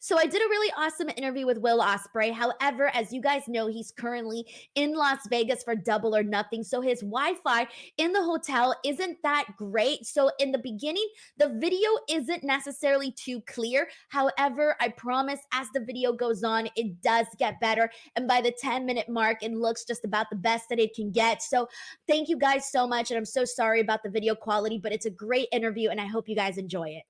So I did a really awesome interview with Will Ospreay. However, as you guys know, he's currently in Las Vegas for Double or Nothing. So his Wi-Fi in the hotel isn't that great. So in the beginning, the video isn't necessarily too clear. However, I promise as the video goes on, it does get better. And by the 10-minute mark, it looks just about the best that it can get. So thank you guys so much. And I'm so sorry about the video quality, but it's a great interview and I hope you guys enjoy it.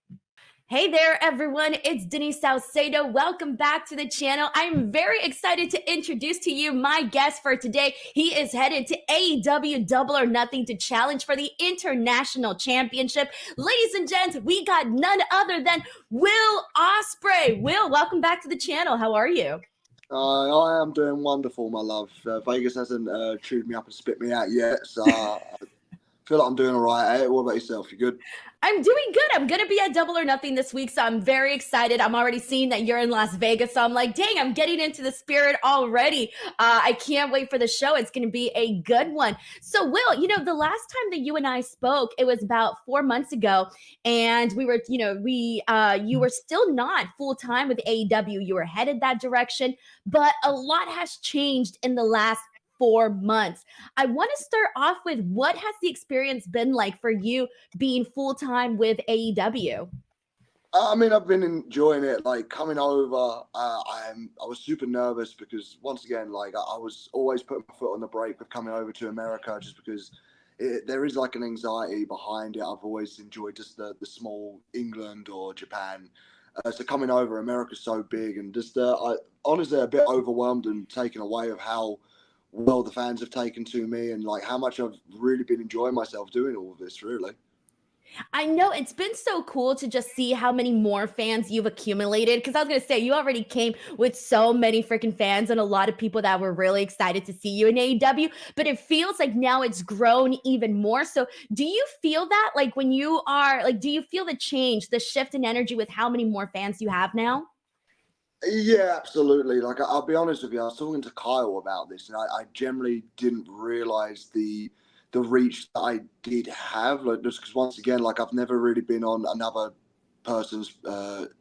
Hey there, everyone. It's Denise Salcedo. Welcome back to the channel. I'm very excited to introduce to you my guest for today. He is headed to AEW Double or Nothing to challenge for the International Championship. Ladies and gents, we got none other than Will Ospreay. Will, welcome back to the channel. How are you? I am doing wonderful, my love. Vegas hasn't chewed me up and spit me out yet, so I feel like I'm doing all right. What about yourself? You good? I'm doing good. I'm going to be at Double or Nothing this week, so I'm very excited. I'm already seeing that you're in Las Vegas, so I'm like, dang, I'm getting into the spirit already. I can't wait for the show. It's going to be a good one. So, Will, the last time that you and I spoke, it was about 4 months ago, and we were, you were still not full-time with AEW. You were headed that direction, but a lot has changed in the last 4 months. I want to start off with what has the experience been like for you being full-time with AEW? I mean, I've been enjoying it. Like coming over, I was super nervous because once again, like I was always putting my foot on the brake with coming over to America, just because there is like an anxiety behind it. I've always enjoyed just the small England or Japan. So coming over, America's so big, and just I honestly a bit overwhelmed and taken away of how well the fans have taken to me and like how much I've really been enjoying myself doing all of this, really. I know it's been so cool to just see how many more fans you've accumulated. Because I was going to say, you already came with so many freaking fans and a lot of people that were really excited to see you in AEW. But it feels like now it's grown even more. So do you feel that like when you are like, do you feel the change, the shift in energy with how many more fans you have now? Yeah, absolutely. Like I'll be honest with you, I was talking to Kyle about this, and I generally didn't realize the reach that I did have. Like just because once again, like I've never really been on another person's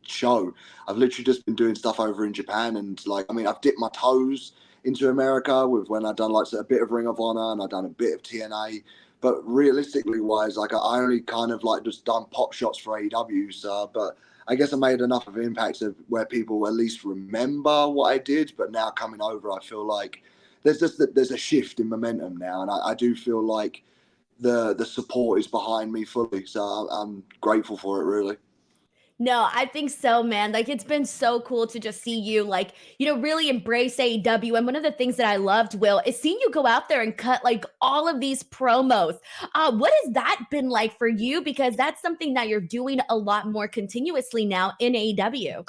show. I've literally just been doing stuff over in Japan, and like I mean, I've dipped my toes into America with when I've done like a bit of Ring of Honor and I've done a bit of TNA. But realistically wise, like I only kind of like just done pop shots for AEW. So, but I guess I made enough of an impact of where people at least remember what I did. But now coming over, I feel like there's a shift in momentum now, and I do feel like the support is behind me fully. So I'm grateful for it, really. No, I think so, man. Like it's been so cool to just see you like, really embrace AEW. And one of the things that I loved, Will, is seeing you go out there and cut like all of these promos. What has that been like for you? Because that's something that you're doing a lot more continuously now in AEW.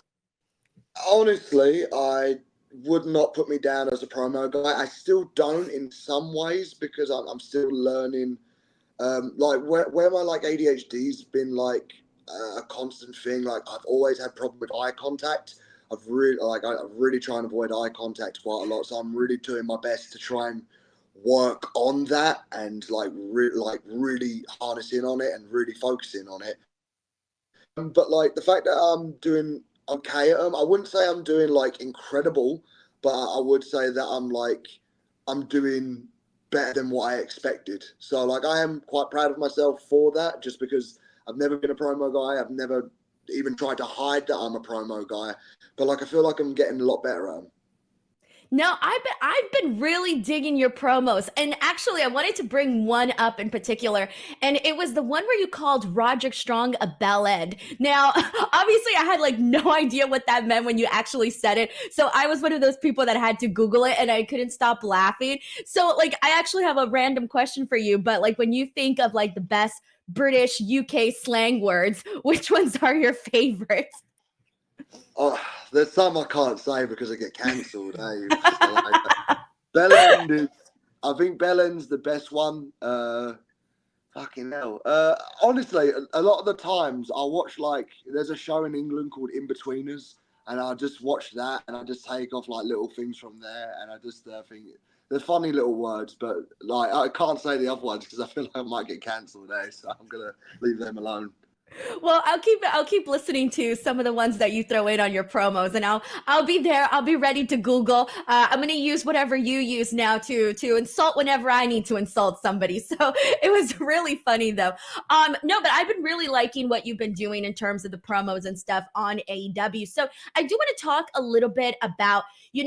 Honestly, I would not put me down as a promo guy. I still don't in some ways because I'm still learning. Like where my like ADHD's been like a constant thing. Like I've always had problem with eye contact. I really try and avoid eye contact quite a lot. So I'm really doing my best to try and work on that and really harnessing on it and really focusing on it. But like the fact that I'm doing okay at them, I wouldn't say I'm doing like incredible, but I would say that I'm doing better than what I expected. So like I am quite proud of myself for that, just because I've never been a promo guy. I've never even tried to hide that I'm a promo guy, but like I feel like I'm getting a lot better at them. No, I've been really digging your promos. And actually, I wanted to bring one up in particular. And it was the one where you called Roderick Strong a bell end. Now, obviously, I had like no idea what that meant when you actually said it. So I was one of those people that had to Google it and I couldn't stop laughing. So, like, I actually have a random question for you. But like when you think of like the best British UK slang words, which ones are your favorites? Oh, there's some I can't say because I get cancelled. Like, Bellend is, I think Bellend's the best one. Fucking hell. Honestly, a lot of the times I watch like there's a show in England called In Betweeners, and I just watch that and I just take off like little things from there, and I just think they're funny little words, but like I can't say the other ones because I feel like I might get cancelled there, so I'm gonna leave them alone. Well, I'll keep listening to some of the ones that you throw in on your promos, and I'll be there. I'll be ready to Google. I'm gonna use whatever you use now to insult whenever I need to insult somebody. So it was really funny though. No, but I've been really liking what you've been doing in terms of the promos and stuff on AEW. So I do want to talk a little bit about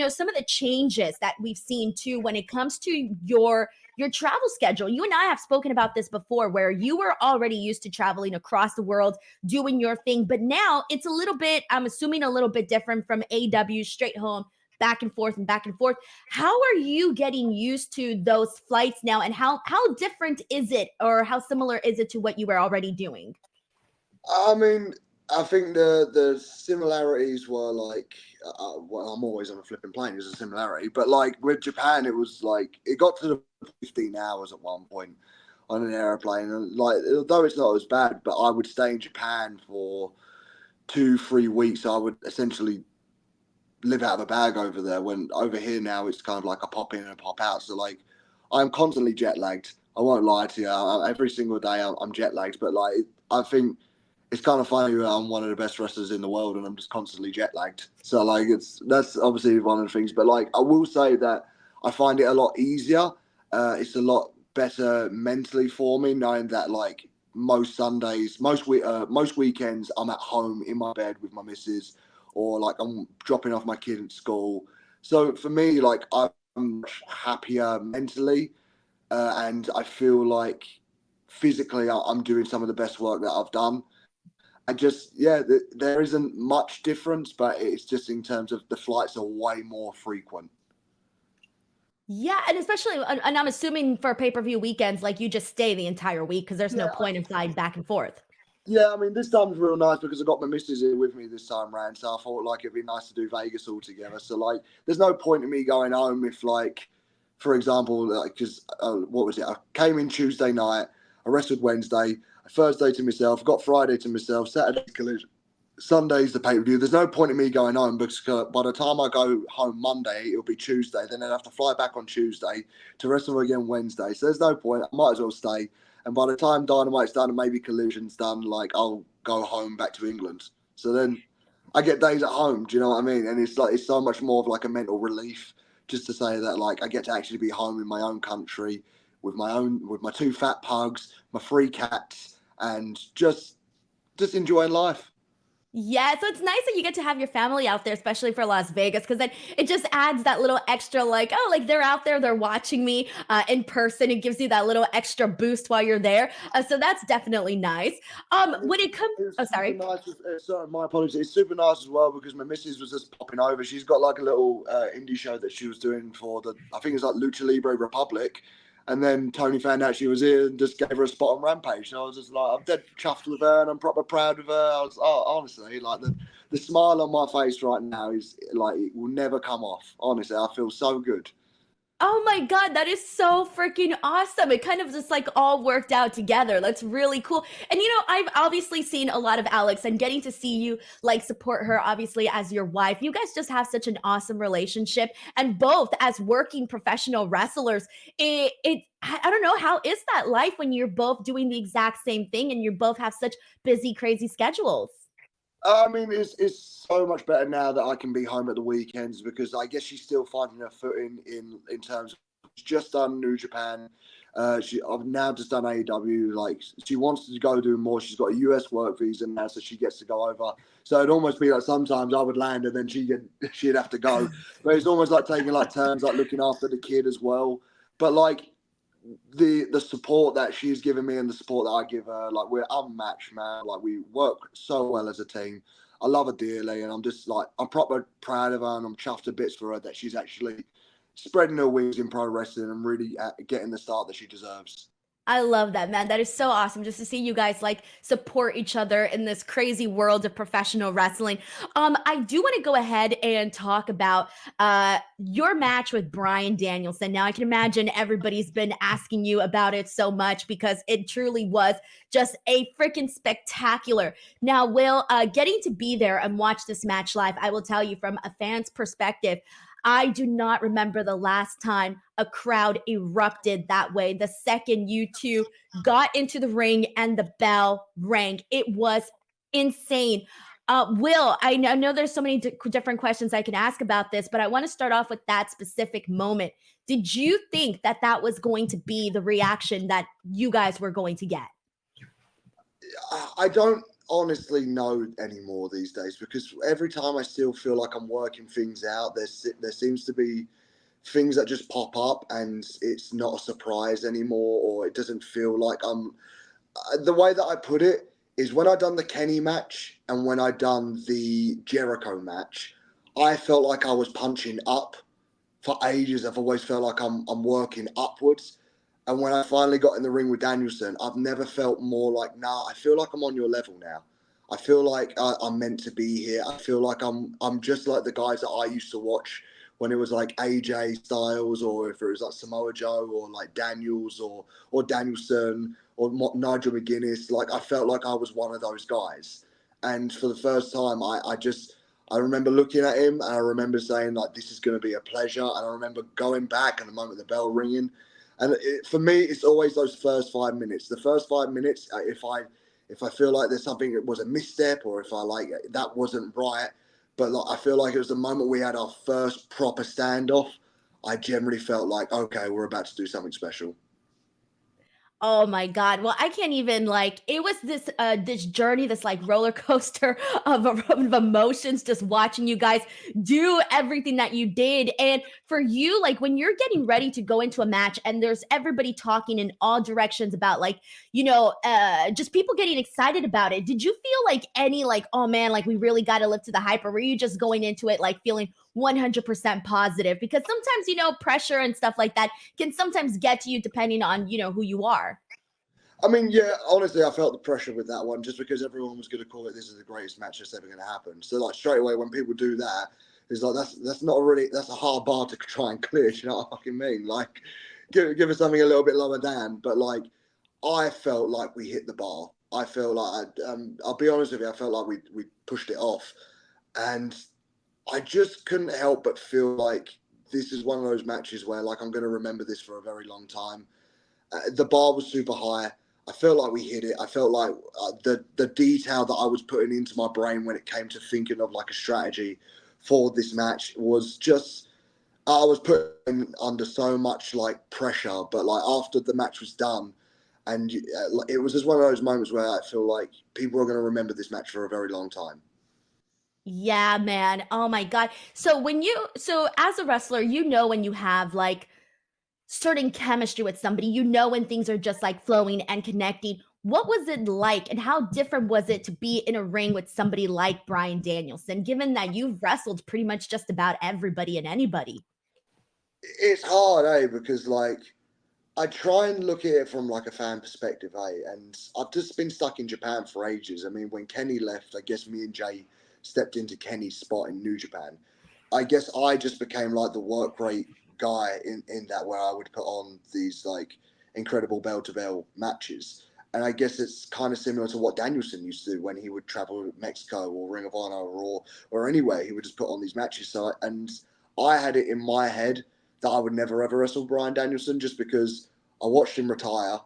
some of the changes that we've seen too when it comes to your travel schedule. You and I have spoken about this before, where you were already used to traveling across the world, doing your thing, but now it's a little bit, I'm assuming, a little bit different from AW, straight home, back and forth and back and forth. How are you getting used to those flights now, and how different is it, or how similar is it to what you were already doing? I mean, I think the similarities were like, well, I'm always on a flipping plane. There's a similarity, but like with Japan, it was like it got to the 15 hours at one point on an airplane, and like although it's not as bad, but I would stay in Japan for 2 3 weeks. I would essentially live out of a bag over there. When over here now, it's kind of like a pop in and a pop out. So like, I'm constantly jet lagged. I won't lie to you. Every single day, I'm jet lagged. But like, I think it's kind of funny. I'm one of the best wrestlers in the world, and I'm just constantly jet lagged. So like, that's obviously one of the things. But like, I will say that I find it a lot easier. It's a lot better mentally for me, knowing that like most Sundays, most weekends, I'm at home in my bed with my missus, or like I'm dropping off my kid at school. So for me, like I'm much happier mentally, and I feel like physically I'm doing some of the best work that I've done. I just, yeah, there isn't much difference, but it's just in terms of the flights are way more frequent. Yeah, and especially, and I'm assuming for pay-per-view weekends, like you just stay the entire week because there's no Yeah, point in flying back and forth. yeah. I mean, this time's real nice because I got my missus here with me this time round, so I thought like it'd be nice to do Vegas all together. So like, there's no point in me going home if like, for example, like because what was it? I came in Tuesday night, I wrestled Wednesday, Thursday to myself, got Friday to myself, Saturday collision. Sunday's the pay per view. There's no point in me going home because by the time I go home Monday, it'll be Tuesday. Then I'd have to fly back on Tuesday to wrestle again Wednesday. So there's no point. I might as well stay. And by the time Dynamite's done and maybe Collision's done, like I'll go home back to England. So then I get days at home. Do you know what I mean? And it's like it's so much more of like a mental relief just to say that like I get to actually be home in my own country with my two fat pugs, my three cats, and just enjoying life. Yeah, so it's nice that you get to have your family out there, especially for Las Vegas, because then it just adds that little extra, like, oh, like they're out there, they're watching me in person. It gives you that little extra boost while you're there. So that's definitely nice. When it comes, It was oh, super sorry. nice. Sorry, my apologies. It's super nice as well because my missus was just popping over. She's got like a little indie show that she was doing for I think it's like Lucha Libre Republic. And then Tony found out she was here and just gave her a spot on Rampage. So I was just like, I'm dead chuffed with her and I'm proper proud of her. I was, honestly, like the smile on my face right now is like, it will never come off. Honestly, I feel so good. Oh my God, that is so freaking awesome. It kind of just like all worked out together. That's really cool. And I've obviously seen a lot of Alex, and getting to see you like support her, obviously, as your wife. You guys just have such an awesome relationship. And both as working professional wrestlers, I don't know, how is that life when you're both doing the exact same thing and you both have such busy, crazy schedules? I mean, it's so much better now that I can be home at the weekends because I guess she's still finding her footing in terms of she's just done New Japan. I've now just done AEW. Like she wants to go do more. She's got a US work visa now, so she gets to go over. So it'd almost be like sometimes I would land and then she'd have to go. But it's almost like taking like turns, like looking after the kid as well. But like the support that she's given me and the support that I give her, like we're unmatched, man. Like we work so well as a team. I love her dearly, and I'm just like I'm proper proud of her, and I'm chuffed to bits for her that she's actually spreading her wings in pro wrestling and really getting the start that she deserves. I love that, man. That is so awesome just to see you guys like support each other in this crazy world of professional wrestling. I do want to go ahead and talk about your match with Brian Danielson. Now, I can imagine everybody's been asking you about it so much because it truly was just a freaking spectacular. Now, Will, getting to be there and watch this match live, I will tell you from a fan's perspective, I do not remember the last time a crowd erupted that way. The second you two got into the ring and the bell rang, it was insane. Will, I know there's so many different questions I can ask about this, but I want to start off with that specific moment. Did you think that that was going to be the reaction that you guys were going to get? I don't honestly know anymore these days, because every time I still feel like I'm working things out, there seems to be things that just pop up and it's not a surprise anymore, or it doesn't feel like I'm. The way that I put it is, when I done the Kenny match and when I done the Jericho match, I felt like I was punching up for ages. I've always felt like I'm working upwards. And when I finally got in the ring with Danielson, I've never felt more like, nah, I feel like I'm on your level now. I feel like I'm meant to be here. I feel like I'm just like the guys that I used to watch when it was like AJ Styles, or if it was like Samoa Joe, or like Daniels, or Danielson, or Nigel McGuinness. Like, I felt like I was one of those guys. And for the first time, I remember looking at him, and I remember saying, like, this is going to be a pleasure. And I remember going back, and the moment the bell ringing, and for me, it's always those first 5 minutes. The first 5 minutes, if I feel like there's something that was a misstep, or if I like that wasn't right, but like, I feel like it was the moment we had our first proper standoff, I generally felt like, okay, we're about to do something special. Oh my God. Well, I can't even, like, it was this journey, this like roller coaster of emotions, just watching you guys do everything that you did. And for you, like, when you're getting ready to go into a match and there's everybody talking in all directions about, like, just people getting excited about it. Did you feel like any, like, oh man, like we really got to live to the hype, or were you just going into it like feeling 100% positive? Because sometimes, pressure and stuff like that can sometimes get to you depending on, who you are. I mean, yeah, honestly, I felt the pressure with that one, just because everyone was going to call it, this is the greatest match that's ever going to happen. So, like, straight away, when people do that, it's like, that's not really, that's a hard bar to try and clear. You know what I fucking mean? Like, give us something a little bit lower down. But like, I felt like we hit the bar. I feel like I'll be honest with you, I felt like we pushed it off, and I just couldn't help but feel like this is one of those matches where, like, I'm going to remember this for a very long time. The bar was super high. I felt like we hit it. I felt like the detail that I was putting into my brain when it came to thinking of like a strategy for this match was just, I was put under so much like pressure. But like, after the match was done, and it was just one of those moments where I feel like people are going to remember this match for a very long time. Yeah, man. Oh my God. So as a wrestler, when you have like certain chemistry with somebody, when things are just like flowing and connecting. What was it like, and how different was it to be in a ring with somebody like Bryan Danielson, given that you've wrestled pretty much just about everybody and anybody? It's hard, because like, I try and look at it from like a fan perspective, and I've just been stuck in Japan for ages. I mean, when Kenny left, I guess me and Jay stepped into Kenny's spot in New Japan. I guess I just became like the work rate guy in that, where I would put on these like incredible bell to bell matches. And I guess it's kind of similar to what Danielson used to do when he would travel to Mexico or Ring of Honor or anywhere. He would just put on these matches. And I had it in my head that I would never ever wrestle Bryan Danielson, just because I watched him retire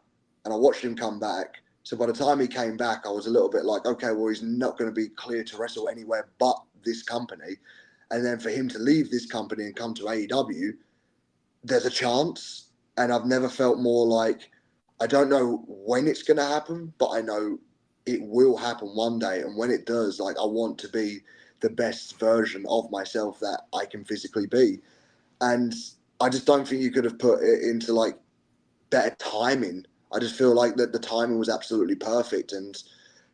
and I watched him come back. So by the time he came back, I was a little bit like, okay, well, he's not going to be clear to wrestle anywhere but this company. And then for him to leave this company and come to AEW, there's a chance. And I've never felt more like, I don't know when it's going to happen, but I know it will happen one day. And when it does, like, I want to be the best version of myself that I can physically be. And I just don't think you could have put it into like better timing. I just feel like that the timing was absolutely perfect. And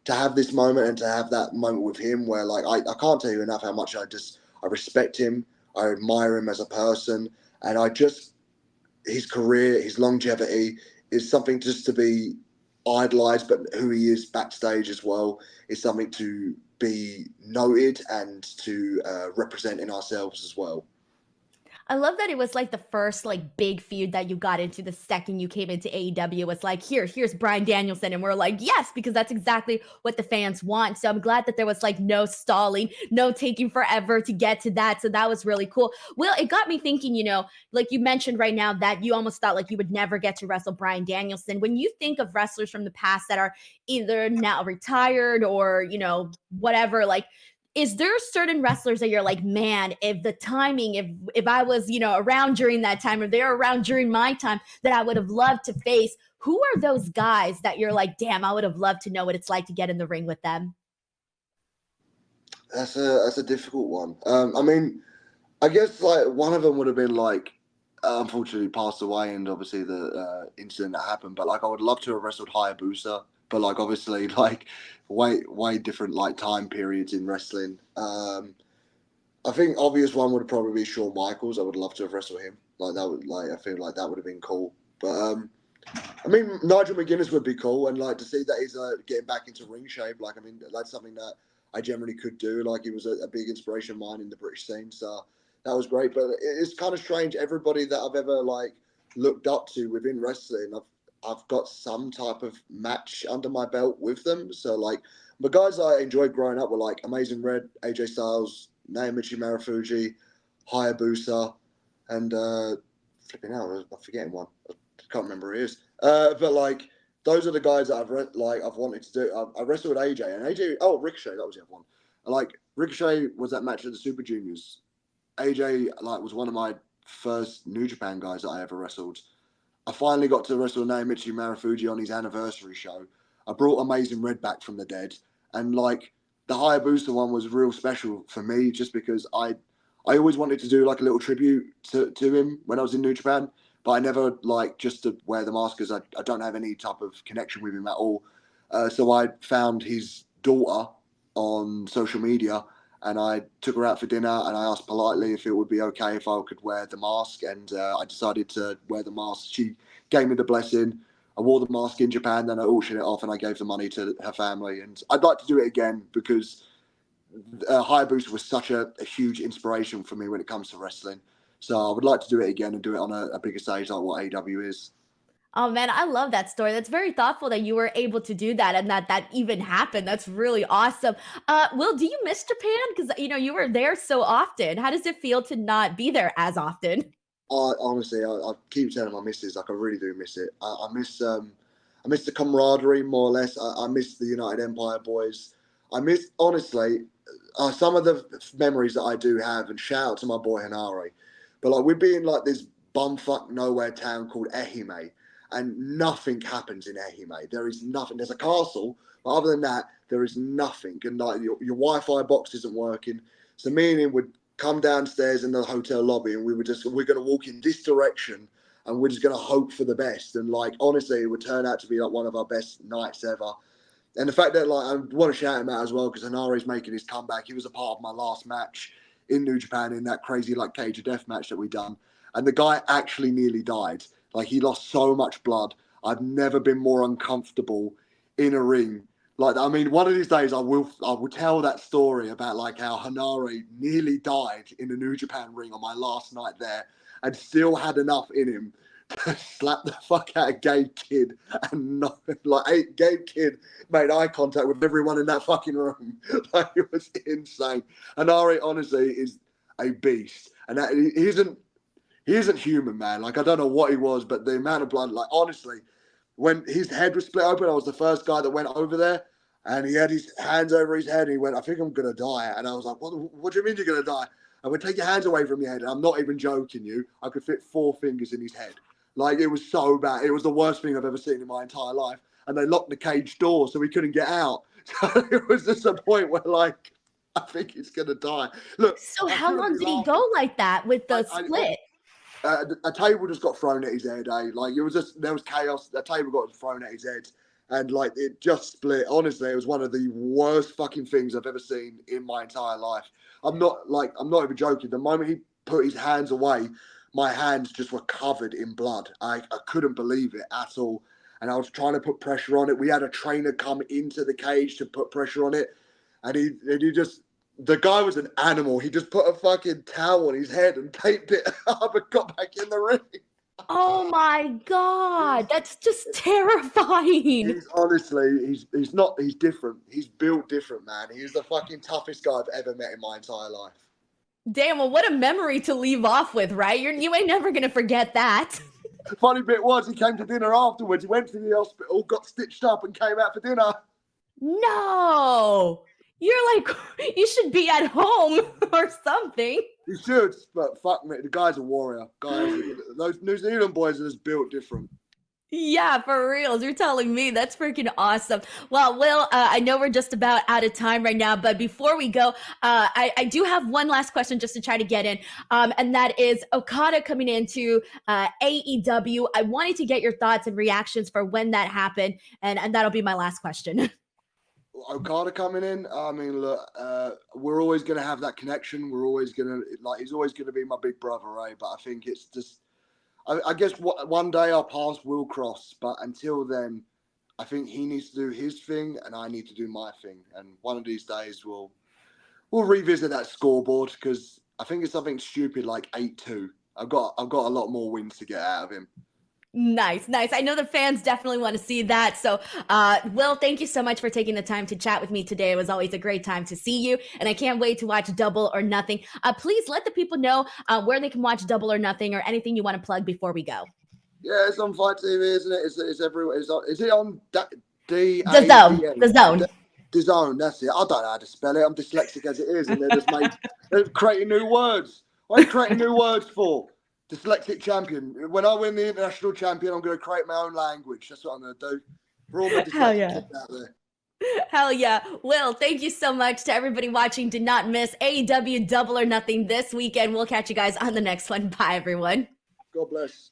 to have this moment, and to have that moment with him where, like, I can't tell you enough how much I respect him. I admire him as a person. And his career, his longevity is something just to be idolized, but who he is backstage as well is something to be noted and to represent in ourselves as well. I love that it was like the first like big feud that you got into the second you came into AEW. It's like, here's Brian Danielson. And we're like, yes, because that's exactly what the fans want. So I'm glad that there was like no stalling, no taking forever to get to that. So that was really cool. Well, it got me thinking, like you mentioned right now that you almost thought like you would never get to wrestle Brian Danielson. When you think of wrestlers from the past that are either now retired or, whatever, like, is there certain wrestlers that you're like, man, if the timing, if I was, around during that time, or they're around during my time, that I would have loved to face? Who are those guys that you're like, damn, I would have loved to know what it's like to get in the ring with them? That's a difficult one. I mean, I guess like one of them would have been like, unfortunately passed away, and obviously the incident that happened. But like, I would love to have wrestled Hayabusa, but like obviously like way different like time periods in wrestling. I think obvious one would probably be Shawn Michaels. I would love to have wrestled him. Like that would like I feel like that would have been cool. But I mean Nigel McGuinness would be cool, and like to see that he's getting back into ring shape. Like I mean that's something that I generally could do. Like he was a big inspiration of mine in the British scene. So that was great. But it's kind of strange. Everybody that I've ever like looked up to within wrestling, I've got some type of match under my belt with them. So like the guys I enjoyed growing up were like Amazing Red, AJ Styles, Naomichi Marufuji, Hayabusa, and flipping out, I'm forgetting one. I can't remember who he is. But like those are the guys that I've wanted to do. I wrestled with AJ, and AJ. Oh, Ricochet, that was the other one. Like Ricochet was that match at the Super Juniors. AJ like was one of my first New Japan guys that I ever wrestled. I finally got to wrestle Naomichi Marufuji on his anniversary show. I brought Amazing Red back from the dead, and like the Hayabusa one was real special for me, just because I always wanted to do like a little tribute to him when I was in New Japan, but I never like just to wear the mask because I don't have any type of connection with him at all. So I found his daughter on social media, and I took her out for dinner, and I asked politely if it would be okay if I could wear the mask, and I decided to wear the mask. She gave me the blessing. I wore the mask in Japan, then I auctioned it off, and I gave the money to her family. And I'd like to do it again because Hayabusa was such a huge inspiration for me when it comes to wrestling. So I would like to do it again and do it on a bigger stage like what AEW is. Oh man, I love that story. That's very thoughtful that you were able to do that and that even happened. That's really awesome. Will, do you miss Japan? Because you were there so often. How does it feel to not be there as often? I keep telling my missus like I really do miss it. I miss the camaraderie more or less. I miss the United Empire boys. I miss honestly some of the memories that I do have. And shout out to my boy Hanare. But like we'd be in like this bumfuck nowhere town called Ehime, and nothing happens in Ehime. There is nothing. There's a castle, but other than that, there is nothing. And like your Wi-Fi box isn't working. So me and him would come downstairs in the hotel lobby, and we're going to walk in this direction, and we're just going to hope for the best. And like honestly, it would turn out to be like one of our best nights ever. And the fact that like I want to shout him out as well because Hanare's making his comeback. He was a part of my last match in New Japan in that crazy like cage of death match that we done, and the guy actually nearly died. Like he lost so much blood. I've never been more uncomfortable in a ring. Like I mean, one of these days I will tell that story about like how Hanare nearly died in the New Japan ring on my last night there, and still had enough in him to slap the fuck out of Gabe Kidd and not like Gabe Kidd made eye contact with everyone in that fucking room. Like it was insane. Hanare honestly is a beast, and that he isn't human, man. Like I don't know what he was, but the amount of blood, like honestly, when his head was split open, I was the first guy that went over there, and he had his hands over his head, and he went, "I think I'm gonna die." And I was like, "What do you mean you're gonna die?" I would take your hands away from your head, and I'm not even joking. I could fit 4 fingers in his head. Like it was so bad. It was the worst thing I've ever seen in my entire life. And they locked the cage door so we couldn't get out. So it was just a point where like I think he's gonna die. Look, So I how shouldn't long be did he laughing. go like that with the I split? a table just got thrown at his head. Like it was just there was chaos. A table got thrown at his head, and like it just split. Honestly, it was one of the worst fucking things I've ever seen in my entire life. I'm not even joking. The moment he put his hands away, my hands just were covered in blood. I couldn't believe it at all. And I was trying to put pressure on it. We had a trainer come into the cage to put pressure on it, and he just The guy was an animal. He just put a fucking towel on his head and taped it up and got back in the ring. Oh my God, that's just terrifying. He's honestly, he's different. He's built different, man. He's the fucking toughest guy I've ever met in my entire life. Damn, well, what a memory to leave off with, right? You ain't never gonna forget that. The funny bit was he came to dinner afterwards. He went to the hospital, got stitched up, and came out for dinner. No, you're like, you should be at home or something. He should, but fuck me, the guy's a warrior. Those New Zealand boys are just built different. Yeah, for reals. You're telling me. That's freaking awesome. Well, Will, I know we're just about out of time right now, but before we go, I do have one last question just to try to get in, and that is Okada coming into AEW. I wanted to get your thoughts and reactions for when that happened, and that'll be my last question. Okada coming in, I mean, look, we're always going to have that connection. We're always going to, he's always going to be my big brother, right? But I think it's just, I guess one day our paths will cross. But until then, I think he needs to do his thing and I need to do my thing. And one of these days we'll revisit that scoreboard because I think it's something stupid like 8-2. I've got a lot more wins to get out of him. Nice. I know the fans definitely want to see that. So, Will, thank you so much for taking the time to chat with me today. It was always a great time to see you, and I can't wait to watch Double or Nothing. Please let the people know where they can watch Double or Nothing or anything you want to plug before we go. Yeah, it's on Fight TV, isn't it? It's everywhere. Is it on The Zone? The Zone. The Zone, that's it. I don't know how to spell it. I'm dyslexic as it is, and they're creating new words. What are you creating new words for? Dyslexic champion. When I win the international champion, I'm going to create my own language. That's what I'm going to do. For all my dyslexic kids out there. Hell yeah. Will, thank you so much to everybody watching. Do not miss AEW Double or Nothing this weekend. We'll catch you guys on the next one. Bye, everyone. God bless.